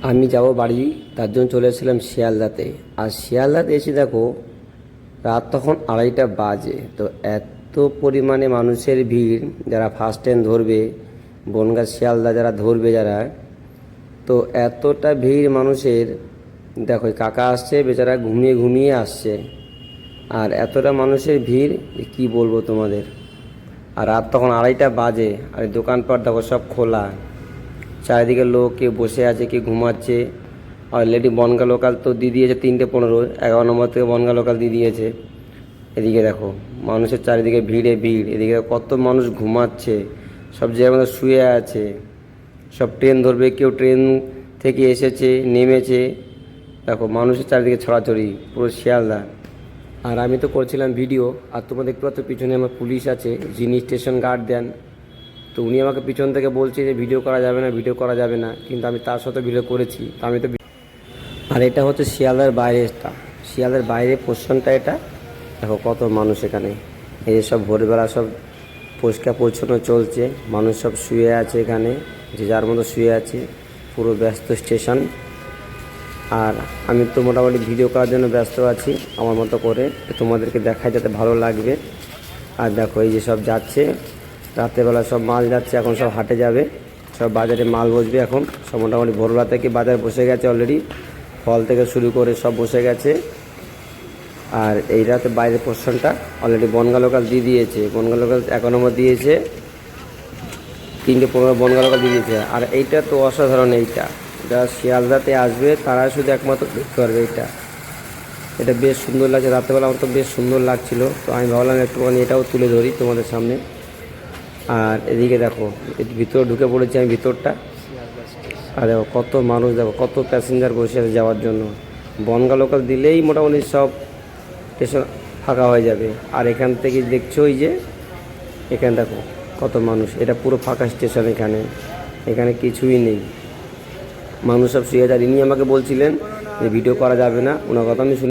আমি যাব বাড়ি, তার জন্য চলে এসেছিলাম শিয়ালদাতে। আর শিয়ালদাতে এসে দেখো রাত তখন 2:30 বাজে। তো এত পরিমাণে মানুষের ভিড়, যারা ফার্স্ট ট্রেন ধরবে, বনগাঁ শিয়ালদা যারা ধরবে যারা, তো এতটা ভিড় মানুষের। দেখো এই কাকা আসছে, বেচারা ঘুমিয়ে ঘুমিয়ে আসছে। আর এতটা মানুষের ভিড় যে কী বলবো তোমাদের। আর রাত তখন 2:30 বাজে, আর এই দোকানপাট দেখো সব খোলা, চারিদিকে লোক, কেউ বসে আছে, কেউ ঘুমাচ্ছে। অলরেডি বনগাঁ লোকাল তো দিয়ে দিয়েছে 3:15, 11 নম্বর থেকে বনগাঁ লোকাল দিয়ে দিয়েছে। এদিকে দেখো মানুষের চারিদিকে ভিড়ে ভিড়, এদিকে কত মানুষ ঘুমাচ্ছে, সব জায়গার মধ্যে শুয়ে আছে। সব ট্রেন ধরবে, কেউ ট্রেন থেকে এসেছে, নেমেছে। দেখো মানুষের চারিদিকে ছড়াছড়ি পুরো শিয়ালদা। আর আমি তো করছিলাম ভিডিও, আর তোমরা দেখতে পাচ্ছ পিছনে আমার পুলিশ আছে, যিনি স্টেশন গার্ড দেন। তো উনি আমাকে পিছন থেকে বলছে যে ভিডিও করা যাবে না, ভিডিও করা যাবে না, কিন্তু আমি তার সাথে ভিডিও করেছি। তো আমি তো, আর এটা হচ্ছে শিয়ালদার বাইরেটা, শিয়ালদার বাইরে পোর্শনটা এটা। দেখো কত মানুষ এখানে, এই যে সব ভোরবেলা সব পরিষ্কার পরিচ্ছন্ন চলছে, মানুষ সব শুয়ে আছে এখানে, যে যার মতো শুয়ে আছে, পুরো ব্যস্ত স্টেশন। আর আমি তো মোটামুটি ভিডিও করার জন্য ব্যস্ত আছি আমার মতো করে, তোমাদেরকে দেখায় যাতে ভালো লাগবে। আর দেখো এই যে সব যাচ্ছে, রাত্রেবেলা সব মাল যাচ্ছে, এখন সব হাটে যাবে, সব বাজারে মাল বসবে এখন। সব মোটামুটি ভোরবেলা থেকে বাজার বসে গেছে অলরেডি, ফল থেকে শুরু করে সব বসে গেছে। আর এই রাতে বাইরের পোর্শনটা অলরেডি বনগাঁ লোকাল দিয়ে দিয়েছে, বনগাঁ লোকাল 1 নম্বর দিয়েছে, 3:15 বনগাঁ লোকাল দিয়ে দিয়েছে। আর এইটা তো অসাধারণ, এইটা যারা শিয়ালদাতে আসবে তারা শুধু একমাত্র দেখতে পারবে এটা। এটা বেশ সুন্দর লাগছে, রাত্রেবেলা আমার তো বেশ সুন্দর লাগছিল। তো আমি ভাবলাম একটুখানি এটাও তুলে ধরি তোমাদের সামনে। আর এদিকে দেখো ভিতরে ঢুকে পড়েছি আমি, ভিতরটা। আর দেখো কত মানুষ, দেখো কত প্যাসেঞ্জার বসে আছে যাওয়ার জন্য। বনগাঁ লোকাল দিলেই মোটামুটি সব স্টেশন ফাঁকা হয়ে যাবে। আর এখান থেকে দেখছো ওই যে এখানে দেখো কত মানুষ, এটা পুরো ফাঁকা স্টেশন। এখানে কিছুই নেই, মানুষ সব শুয়ে যায়। ইনি আমাকে বলছিলেন যে ভিডিও করা যাবে না, ওনার কথা আমি শুনি।